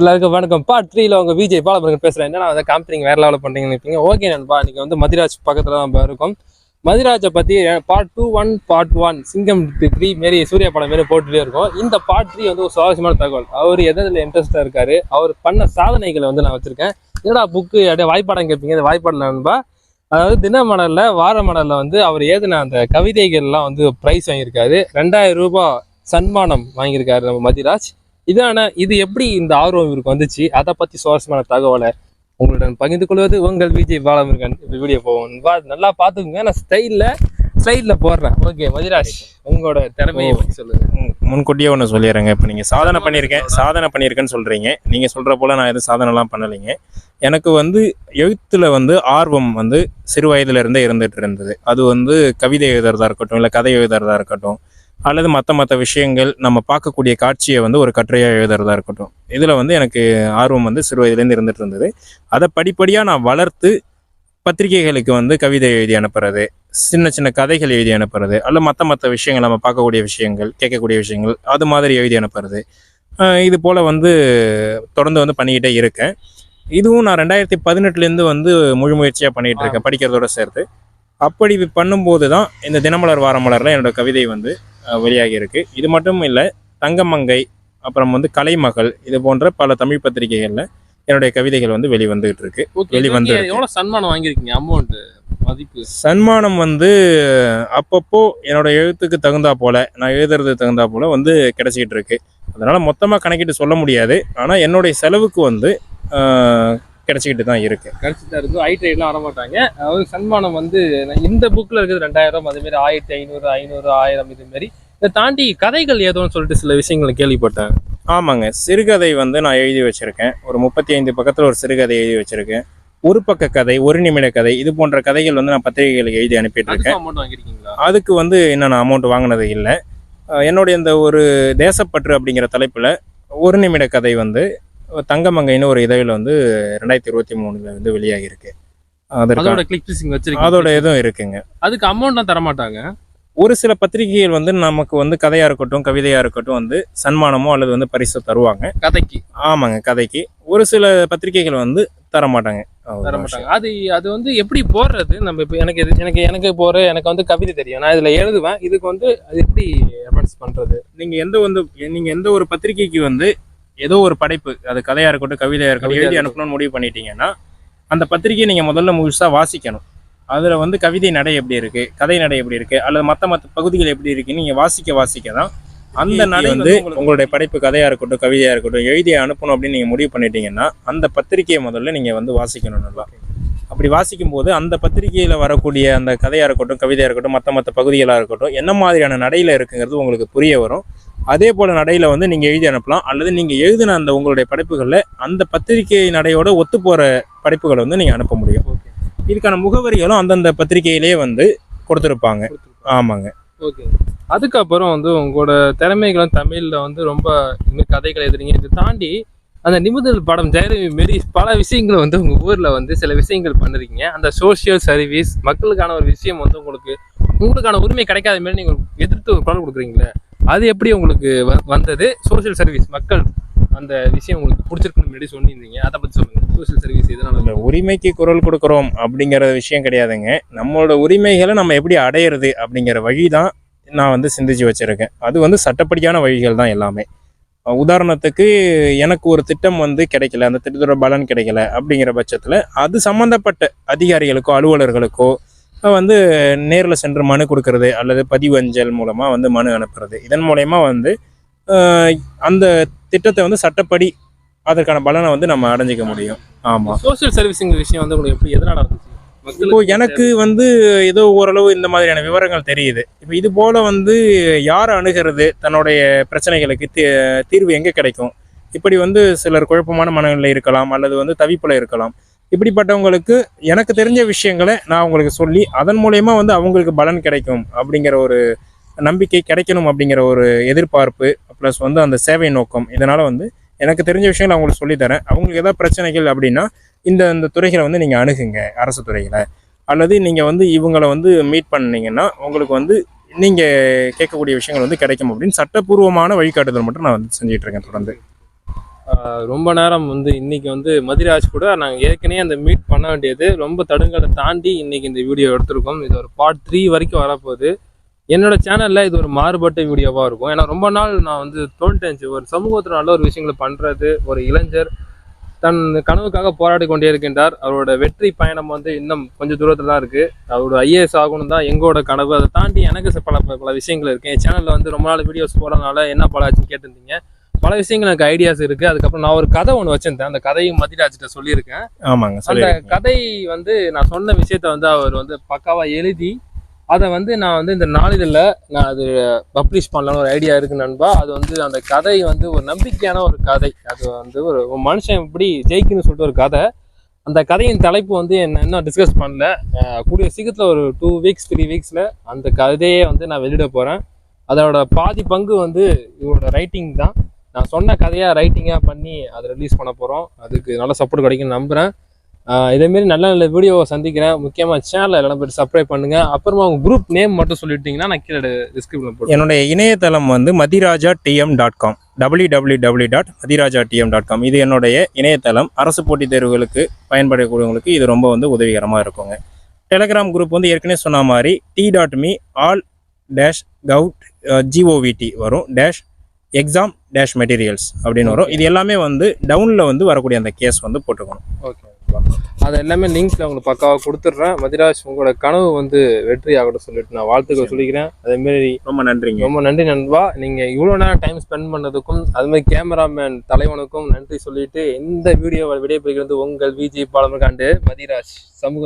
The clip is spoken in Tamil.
எல்லாருக்கும் வணக்கம். பார்ட் 3ல உங்க விஜய் பாலமுருகன் பேசுறேன். என்னன்னா வந்து கம்பெனி வேற லெவலில் பண்றீங்கன்னு நினைப்பீங்க. ஓகே நண்பா, இன்னைக்கு வந்து மதிராஜ் பக்கத்துல நம்ம இருக்கும். மதிராஜை பத்தி பார்ட் 2 1 பார்ட் 1 சிங்கம் 3 மாரி சூர்யா படம் மாரி போட்டுட்டே இருக்கும். இந்த பார்ட் 3 வந்து ஒரு சுவாரஸ்யமான தகவல். அவர் எதில் இன்ட்ரெஸ்டா இருக்காரு, அவர் பண்ண சாதனைகளை வந்து நான் வச்சிருக்கேன். என்னடா புக்கு அப்படியே வாய்ப்பாடம் கேட்பீங்க. இந்த வாய்ப்பாடில் நண்பா, அதாவது தினமலர்ல வார மலர்ல வந்து அவர் ஏதுன அந்த கவிதைகள்லாம் வந்து பிரைஸ் வாங்கியிருக்காரு. 2000 ரூபாய் சன்மானம் வாங்கியிருக்காரு நம்ம மதிராஜ். இது எப்படி இந்த ஆர்வம் இவருக்கு வந்துச்சு, அதை பத்தி சுவாரஸ்யமான தகவலை உங்களுடன் பகிர்ந்து கொள்வது உங்கள் விஜய் பாலமுருகன். இப்போ வீடியோ போவோம், நல்லா பார்த்துக்குங்க. நான் ஸ்லைட்ல போடுறேன். ஓகே மதிராஜ், உங்களோட திறமையை பற்றி சொல்லுங்க. முன்கூட்டியே ஒன்று சொல்லிடுறேங்க. இப்போ நீங்கள் சாதனை பண்ணியிருக்கேன்னு சொல்கிறீங்க. நீங்கள் சொல்கிற போல் நான் எதுவும் சாதனைலாம் பண்ணலைங்க. எனக்கு வந்து எழுத்தில் வந்து ஆர்வம் வந்து சிறு வயதுலேருந்தே இருந்துகிட்டு இருந்தது. அது வந்து கவிதை எழுதுறதா இருக்கட்டும், இல்லை கதை எழுதுறதா இருக்கட்டும், அல்லது மற்ற விஷயங்கள் நம்ம பார்க்கக்கூடிய காட்சியை வந்து ஒரு கட்டுரையாக எழுதுறதா இருக்கட்டும், இதில் வந்து எனக்கு ஆர்வம் வந்து சிறு வயதுலேருந்து இருந்துகிட்டு இருந்தது. அதை படிப்படியாக நான் வளர்த்து பத்திரிகைகளுக்கு வந்து கவிதை எழுதி அனுப்புறது, சின்ன சின்ன கதைகள் எழுதி அனுப்புறது, அல்ல மற்ற விஷயங்கள் நம்ம பார்க்கக்கூடிய விஷயங்கள், கேட்கக்கூடிய விஷயங்கள், அது மாதிரி எழுதி அனுப்புறது, இது போல் வந்து தொடர்ந்து வந்து பண்ணிக்கிட்டே இருக்கேன். இதுவும் நான் 2018 வந்து முழு முயற்சியாக பண்ணிகிட்டு இருக்கேன், படிக்கிறதோடு சேர்த்து. அப்படி பண்ணும்போது தான் இந்த தினமலர் வாரமலரில் என்னோட கவிதை வந்து வெளியாகி இருக்கு. இது மட்டும் இல்லை, தங்கமங்கை, அப்புறம் வந்து கலைமகள், இது போன்ற பல தமிழ் பத்திரிகைகளில் என்னுடைய கவிதைகள் வந்து வெளிவந்துகிட்டு இருக்கு. எவ்வளவு சன்மானம் வாங்கியிருக்கீங்க? அமௌண்ட் மதிப்பு சன்மானம் வந்து அப்பப்போ என்னோட எழுத்துக்கு தகுந்தா போல, நான் எழுதுறதுக்கு தகுந்தா போல வந்து கிடைச்சிக்கிட்டு இருக்கு. அதனால மொத்தமாக கணக்கிட்டு சொல்ல முடியாது. ஆனால் என்னுடைய செலவுக்கு வந்து கிடைச்சிக்கிட்டு தான் இருக்கு. கிடைச்சிட்டு இருக்கு. ஐட்ரேட்லாம் வரமாட்டாங்க. அதாவது சன்மானம் வந்து இந்த புக்கில் இருக்குது 2000, அதுமாரி 1500, 500, 1000, இதுமாரி. இதை தாண்டி கதைகள் ஏதோன்னு சொல்லிட்டு சில விஷயங்களை கேள்விப்பட்டேன். ஆமாங்க, சிறுகதை வந்து நான் எழுதி வச்சிருக்கேன். ஒரு 35 பக்கத்தில் ஒரு சிறுகதை எழுதி வச்சிருக்கேன். ஒரு பக்க கதை, ஒரு நிமிட கதை, இது போன்ற கதைகள் வந்து நான் பத்திரிகைகளுக்கு எழுதி அனுப்பிட்டு இருக்கேன். அமௌண்ட் வாங்கியிருக்கீங்களா? அதுக்கு வந்து இன்னும் நான் அமௌண்ட் வாங்கினது இல்லை. என்னுடைய இந்த ஒரு தேசப்பற்று அப்படிங்கிற தலைப்பில் ஒரு நிமிட கதை வந்து தங்கமங்கைன்னு ஒரு இதழில் வந்து 2023 வந்து வெளியாகிருக்கு. அதோட எதுவும் இருக்குங்க. அதுக்கு அமௌண்ட்லாம் தரமாட்டாங்க. ஒரு சில பத்திரிகைகள் வந்து நமக்கு வந்து கதையாக இருக்கட்டும், கவிதையாக இருக்கட்டும் வந்து சன்மானமோ அல்லது வந்து பரிசு தருவாங்க கதைக்கு. ஆமாங்க, கதைக்கு. ஒரு சில பத்திரிகைகள் வந்து தரமாட்டாங்க. அது வந்து எப்படி போடுறது? நம்ம இப்போ எனக்கு போற எனக்கு வந்து கவிதை தெரியும், நான் இதில் எழுதுவேன். இதுக்கு வந்து அது எப்படி ரெஃபரன்ஸ் பண்ணுறது? நீங்கள் எந்த ஒரு பத்திரிகைக்கு வந்து ஏதோ ஒரு படைப்பு, அது கதையாக இருக்கட்டும், கவிதையாக இருக்கட்டும், எழுதி அனுப்பணும்னு முடிவு பண்ணிட்டீங்கன்னா அந்த பத்திரிகையை நீங்கள் முதல்ல முழுசாக வாசிக்கணும். அதில் வந்து கவிதை நடை எப்படி இருக்குது, கதை நடை எப்படி இருக்குது, அல்லது மற்ற பகுதிகள் எப்படி இருக்குன்னு நீங்கள் வாசிக்க தான் அந்த நடை வந்து உங்களுடைய படைப்பு கதையாக இருக்கட்டும், கவிதையாக இருக்கட்டும், எழுதி அனுப்பணும் அப்படின்னு நீங்கள் முடிவு பண்ணிட்டீங்கன்னா அந்த பத்திரிகையை முதல்ல நீங்கள் வந்து வாசிக்கணும் நல்லா. அப்படி வாசிக்கும் போது அந்த பத்திரிகையில் வரக்கூடிய அந்த கதையாக இருக்கட்டும், கவிதையாக இருக்கட்டும், மற்ற பகுதிகளாக இருக்கட்டும், என்ன மாதிரியான நடையில் இருக்குங்கிறது உங்களுக்கு புரிய வரும். அதே போல் நடையில் வந்து நீங்கள் எழுதி அனுப்பலாம். அல்லது நீங்கள் எழுதின அந்த உங்களுடைய படைப்புகளில் அந்த பத்திரிகை நடையோட ஒத்து போகிற படைப்புகளை வந்து நீங்கள் அனுப்ப முடியும். இதுக்கான முகவரிகளும் அந்தந்த பத்திரிகையிலேயே வந்து கொடுத்துருப்பாங்க. ஆமாங்க. ஓகே. அதுக்கப்புறம் வந்து உங்களோட திறமைகளும் தமிழில் வந்து ரொம்ப இன்னும் கதைகள் எழுதுறீங்க. இதை தாண்டி அந்த நிமிடல் படம் ஜெயரவி மாரி பல விஷயங்கள் வந்து உங்கள் ஊரில் வந்து சில விஷயங்கள் பண்ணிருக்கீங்க. அந்த சோசியல் சர்வீஸ், மக்களுக்கான ஒரு விஷயம் வந்து உங்களுக்கான உரிமை கிடைக்காத மாரி நீங்கள் எதிர்த்து ஒரு குரல் கொடுக்குறீங்களே, அது எப்படி உங்களுக்கு வந்தது? சோசியல் சர்வீஸ், மக்கள் அந்த விஷயம் உங்களுக்கு பிடிச்சிருக்குன்னு முன்னாடி சொன்னிருந்தீங்க, அதை பற்றி சொல்லுங்கள். சோசியல் சர்வீஸ் எதனால? உரிமைக்கு குரல் கொடுக்குறோம் அப்படிங்கிற விஷயம் கிடையாதுங்க. நம்மளோட உரிமைகளை நம்ம எப்படி அடையிறது அப்படிங்கிற வழி தான் நான் வந்து சிந்திச்சு வச்சுருக்கேன். அது வந்து சட்டப்படியான வழிகள் தான் எல்லாமே. உதாரணத்துக்கு, எனக்கு ஒரு திட்டம் வந்து கிடைக்கல, அந்த திட்டத்தோட பலன் கிடைக்கல அப்படிங்கிற பட்சத்தில் அது சம்மந்தப்பட்ட அதிகாரிகளுக்கோ அலுவலர்களுக்கோ வந்து நேரில் சென்று மனு கொடுக்கறது, அல்லது பதிவஞ்சல் மூலமாக வந்து மனு அனுப்புறது. இதன் மூலயமா வந்து அந்த திட்டத்தை வந்து சட்டப்படி அதற்கான பலனை வந்து நம்ம அடைஞ்சிக்க முடியும். ஆமாம். சோசியல் சர்வீஸுங்கிற விஷயம் வந்து உங்களுக்கு எப்படி எதனால் இருந்துச்சு? இப்போ எனக்கு வந்து ஏதோ ஓரளவு இந்த மாதிரியான விவரங்கள் தெரியுது. இப்போ இது போல் வந்து யாரை அணுகிறது, தன்னுடைய பிரச்சனைகளுக்கு தீர்வு எங்கே கிடைக்கும், இப்படி வந்து சிலர் குழப்பமான மனநிலை இருக்கலாம், அல்லது வந்து தவிப்பில் இருக்கலாம். இப்படிப்பட்டவங்களுக்கு எனக்கு தெரிஞ்ச விஷயங்களை நான் அவங்களுக்கு சொல்லி அதன் மூலயமா வந்து அவங்களுக்கு பலன் கிடைக்கும் அப்படிங்கிற ஒரு நம்பிக்கை, கிடைக்கணும் அப்படிங்கிற ஒரு எதிர்பார்ப்பு, ப்ளஸ் வந்து அந்த சேவை நோக்கம், இதனால் வந்து எனக்கு தெரிஞ்ச விஷயங்களை அவங்களுக்கு சொல்லித்தரேன். அவங்களுக்கு ஏதாவது பிரச்சனைகள் அப்படின்னா இந்த துறைகளை வந்து நீங்கள் அணுகுங்க, அரசு துறைகளை, அல்லது நீங்கள் வந்து இவங்களை வந்து மீட் பண்ணிங்கன்னா உங்களுக்கு வந்து நீங்கள் கேட்கக்கூடிய விஷயங்கள் வந்து கிடைக்கும் அப்படின்னு சட்டப்பூர்வமான வழிகாட்டுதல் மட்டும் நான் வந்து செஞ்சிகிட்டு இருக்கேன் தொடர்ந்து. ரொம்ப நேரம் வந்து இன்னைக்கு வந்து மதிராஜ் கூட நாங்கள் ஏற்கனவே அந்த மீட் பண்ண வேண்டியது ரொம்ப தடுங்களை தாண்டி இன்னைக்கு இந்த வீடியோ எடுத்திருக்கோம். இது ஒரு பார்ட் 3 வரைக்கும் வரப்போகுது. என்னோட சேனலில் இது ஒரு மாறுபட்ட வீடியோவாக இருக்கும். ஏன்னா ரொம்ப நாள் நான் வந்து தோன்றிச்சு ஒரு சமூகத்தில் நல்ல ஒரு விஷயங்களை பண்ணுறது. ஒரு இளைஞர் தன் கனவுக்காக போராடி கொண்டே இருக்கின்றார். அவரோட வெற்றி பயணம் வந்து இன்னும் கொஞ்சம் தூரத்தில் தான் இருக்குது. அவரோட ஐஏஎஸ் ஆகணும் தான் எங்களோட கனவு. அதை தாண்டி எனக்கு பல விஷயங்கள் இருக்குது. என் சேனலில் வந்து ரொம்ப நாள் வீடியோஸ் போகிறதுனால என்ன பல ஆச்சுன்னு கேட்டிருந்தீங்க. பல விஷயங்கள் எனக்கு ஐடியாஸ் இருக்குது. அதுக்கப்புறம் நான் ஒரு கதை ஒன்று வச்சுருந்தேன். அந்த கதையும் மதிராஜ்கிட்ட சொல்லியிருக்கேன். ஆமாங்க. அந்த கதை வந்து நான் சொன்ன விஷயத்த வந்து அவர் வந்து பக்காவாக எழுதி அதை வந்து நான் வந்து இந்த நாளிதழில் நான் அது பப்ளிஷ் பண்ணலான்னு ஒரு ஐடியா இருக்குது நண்பா. அது வந்து அந்த கதை வந்து ஒரு நம்பிக்கையான ஒரு கதை. அது வந்து ஒரு மனுஷன் எப்படி ஜெயிக்கணும்னு சொல்லிட்டு ஒரு கதை. அந்த கதையின் தலைப்பு வந்து என்ன இன்னும் டிஸ்கஸ் பண்ணல. கூடிய சீக்கிரத்தில் ஒரு 2 வீக்ஸ் 3 வீக்ஸில் அந்த கதையை வந்து நான் வெளியிட போகிறேன். அதோட பாதி பங்கு வந்து இவரோட ரைட்டிங் தான். நான் சொன்ன கதையாக ரைட்டிங்காக பண்ணி அதை ரிலீஸ் பண்ண போகிறோம். அதுக்கு நல்ல சப்போர்ட் கிடைக்கும்னு நம்புகிறேன். இதேமாரி நல்ல நல்ல வீடியோவை சந்திக்கிறேன். முக்கியமாக சேனலில் எல்லாம் போய்ட்டு சப்ஸ்கிரைப் பண்ணுங்கள். அப்புறமா உங்கள் குரூப் நேம் மட்டும் சொல்லிட்டீங்கன்னா நான் கீழே டிஸ்கிரிப்ஷனில் போடுறேன். என்னுடைய இணையதளம் வந்து madhirajatm.com www.madhirajatm.com. இது என்னுடைய இணையதளம். அரசு போட்டித் தேர்வுகளுக்கு பயன்படக்கூடியவங்களுக்கு இது ரொம்ப வந்து உதவிகரமாக இருக்குங்க. டெலகிராம் குரூப் வந்து ஏற்கனவே சொன்ன மாதிரி t.me all-gov.govt வரும் exam materials அப்படின்னு வரும். இது எல்லாமே வந்து டவுனில் வந்து வரக்கூடிய அந்த கேஸ் வந்து போட்டுக்கணும். ஓகே, அது எல்லாமே லிங்க்ல உங்களுக்கு பக்காவாக கொடுத்துட்றேன். மதிராஜ் உங்களோட கனவு வந்து வெற்றி ஆகட்டும் சொல்லிட்டு நான் வாழ்த்துக்கள் சொல்லிக்கிறேன். அதேமாரி ரொம்ப நன்றிங்க. ரொம்ப நன்றி நண்பா. நீங்கள் இவ்வளோ நேரம் டைம் ஸ்பெண்ட் பண்ணதுக்கும் அதுமாதிரி கேமராமேன் தலைவனுக்கும் நன்றி சொல்லிட்டு இந்த வீடியோவை விடைபெறுகிறது உங்கள் விஜய் பாலமர்காண்டு மதிராஜ் சமூக